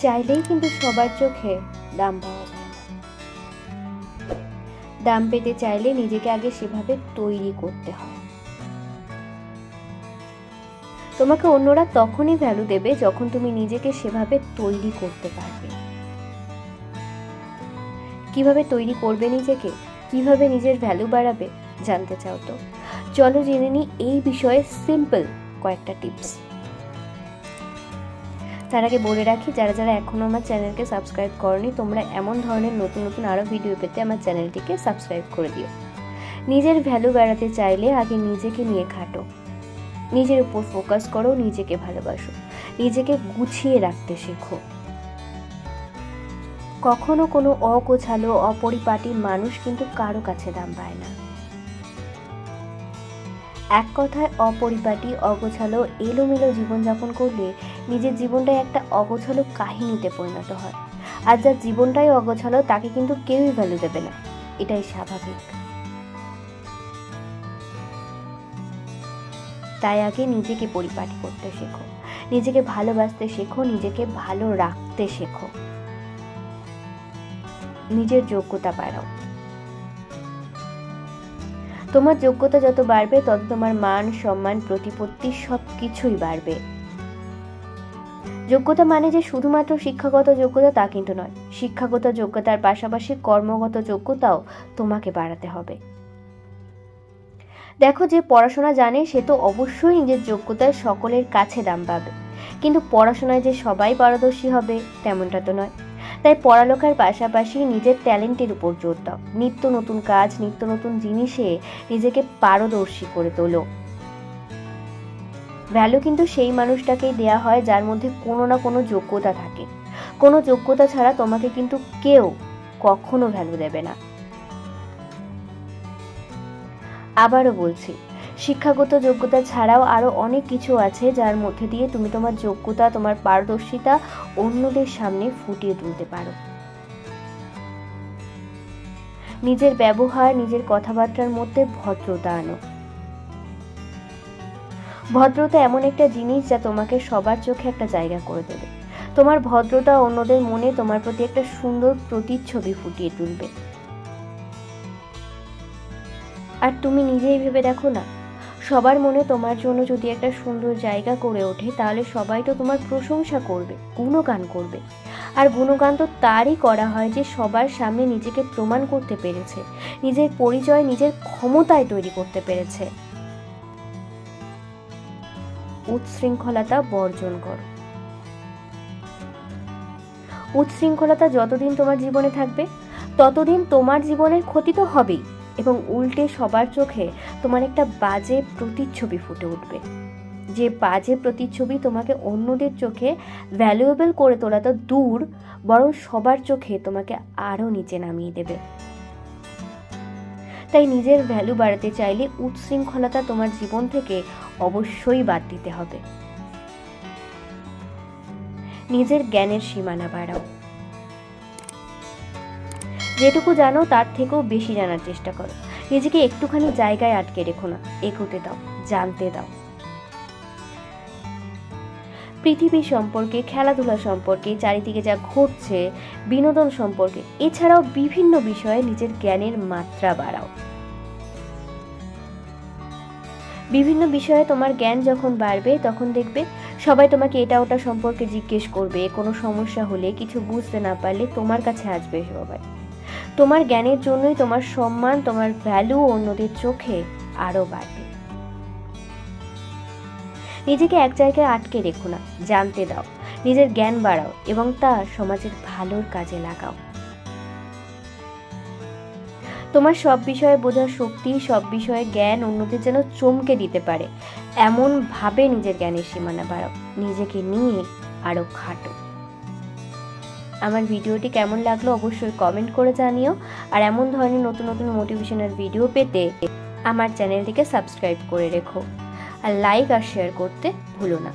চাইলেই কিন্তু সবার চোখে দাম পাওয়া যায় না। দাম পেতে চাইলে নিজেকে আগে সেভাবে তৈরি করতে হয়। তোমাকে অন্যরা তখনই ভ্যালু দেবে যখন তুমি নিজেকে সেভাবে তৈরি করতে পারবে। কিভাবে তৈরি করবে নিজেকে, কিভাবে নিজের ভ্যালু বাড়াবে জানতে চাও তো চলো জেনে নিই এই বিষয়ে সিম্পল কয়েকটা টিপস। তার আগে বলে রাখি, যারা যারা এখনো আমার চ্যানেলকে সাবস্ক্রাইব করনি, তোমরা এমন ধরনের নতুন নতুন আরো ভিডিও পেতে আমার চ্যানেলটিকে সাবস্ক্রাইব করে দিও। নিজের ভ্যালু বাড়াতে চাইলে আগে নিজেকে নিয়ে খাটো, নিজের উপর ফোকাস করো, নিজেকে ভালোবাসো, নিজেকে গুছিয়ে রাখতে শেখো। কখনো কোনো অগোছালো অপরিপাটি মানুষ কিন্তু কারো কাছে দাম পায় না। এক কথায় অপরিপাটি অগোছালো এলোমেলো জীবনযাপন করলে নিজের জীবনটাই একটা অগোছালো কাহিনীতে পরিণত হয়। আর যার জীবনটাই অগোছালো তাকে কিন্তু কেউই ভ্যালু দেবে না, এটাই স্বাভাবিক। তাই আগে নিজেকে পরিপাটি করতে শেখো, নিজেকে ভালোবাসতে শেখো, নিজেকে ভালো রাখতে শেখো, নিজের যোগ্যতা বাড়াও। তোমার যোগ্যতা যত বাড়বে তত তোমার মান সম্মান প্রতিপত্তি সবকিছুই বাড়বে। যোগ্যতা মানে যে শুধুমাত্র শিক্ষাগত যোগ্যতা তা কিন্তু নয়, শিক্ষাগত যোগ্যতার পাশাপাশি কর্মগত যোগ্যতাও তোমাকে বাড়াতে হবে। দেখো, যে পড়াশোনা জানে সে তো অবশ্যই নিজের যোগ্যতায় সকলের কাছে দাম পাবে, কিন্তু পড়াশোনায় যে সবাই পারদর্শী হবে তেমনটা তো নয়। তাই পড়ালেখার পাশাপাশি নিজের ট্যালেন্টের উপর জোর দাও, নিত্য নতুন কাজ, নিত্য নতুন জিনিসে নিজেকে পারদর্শী করে তোলো। ভ্যালু কিন্তু সেই মানুষটাকেই দেয়া হয় যার মধ্যে কোনো না কোনো যোগ্যতা থাকে। কোনো যোগ্যতা ছাড়া তোমাকে কিন্তু কেউ কখনো ভ্যালু দেবে না। আবারও বলছি, শিক্ষাগত যোগ্যতা ছাড়াও আরো অনেক কিছু আছে যার মধ্যে দিয়ে তুমি তোমার যোগ্যতা, তোমার পারদর্শিতা অন্যদের সামনে ফুটিয়ে তুলতে পারো। নিজের ব্যবহার, নিজের কথাবার্তার মধ্যে ভদ্রতা আনো। ভদ্রতা এমন একটা জিনিস যা তোমাকে সবার চোখে একটা জায়গা করে দেবে। তোমার ভদ্রতা অন্যদের মনে তোমার প্রতি একটা সুন্দর প্রতিচ্ছবি ফুটিয়ে তুলবে। আর তুমি নিজেই ভেবে দেখো না, সবার মনে তোমার জন্য যদি একটা সুন্দর জায়গা করে ওঠে তাহলে সবাই তো তোমার প্রশংসা করবে, গুণগান করবে। আর গুণগান তো তারই করা হয় যে সবার সামনে নিজেকে প্রমাণ করতে পেরেছে, নিজের পরিচয় নিজের ক্ষমতায় তৈরি করতে পেরেছে। উচ্ছৃঙ্খলতা বর্জন করো। উচ্ছৃঙ্খলতা যতদিন তোমার জীবনে থাকবে ততদিন তোমার জীবনের ক্ষতি তো হবেই, এবং উল্টে সবার চোখে তোমার একটা বাজে প্রতিচ্ছবি ফুটে উঠবে। যে বাজে প্রতিচ্ছবি তোমাকে অন্যদের চোখে ভ্যালুয়েবল করে তোলা তো দূর, বরং সবার চোখে তোমাকে আরো নিচে নামিয়ে দেবে। তাই নিজের ভ্যালু বাড়াতে চাইলে উচ্ছৃঙ্খলতা তোমার জীবন থেকে অবশ্যই বাদ দিতে হবে। নিজের জ্ঞানের সীমানা বাড়াও। যেটুকু জানো তার থেকেও বেশি জানার চেষ্টা করো। নিজেকে একটুখানি জায়গায় আটকে রেখো না, এগোতে দাও, জানতে দাও। পৃথিবী সম্পর্কে, খেলাধুলা সম্পর্কে, চারিদিকে যা ঘটছে, বিনোদন সম্পর্কে, এছাড়াও বিভিন্ন বিষয়ে নিজের জ্ঞানের মাত্রা বাড়াও। বিভিন্ন বিষয়ে তোমার জ্ঞান যখন বাড়বে তখন দেখবে সবাই তোমাকে এটা ওটা সম্পর্কে জিজ্ঞেস করবে। কোনো সমস্যা হলে, কিছু বুঝতে না পারলে তোমার কাছে আসবে সবাই। তোমার জ্ঞানের জন্যই তোমার সম্মান, তোমার ভ্যালু অন্যদের চোখে আরো বাড়বে। নিজেকে এক জায়গায় আটকে রেখো না, জানতে দাও, নিজের জ্ঞান বাড়াও এবং তা সমাজের ভালোর কাজে লাগাও। তোমার সব বিষয়ে বোঝার শক্তি, সব বিষয়ে জ্ঞান অন্যদের যেন চমকে দিতে পারে এমন ভাবে নিজের জ্ঞানের সীমানা বাড়াও। নিজেকে নিয়ে আরো খাটো। আমার ভিডিওটি কেমন লাগলো অবশ্যই কমেন্ট করে জানিও। আর এমন ধরনের নতুন নতুন মোটিভেশনাল ভিডিও পেতে আমার চ্যানেলটিকে সাবস্ক্রাইব করে রেখো, আর লাইক আর শেয়ার করতে ভুলো না।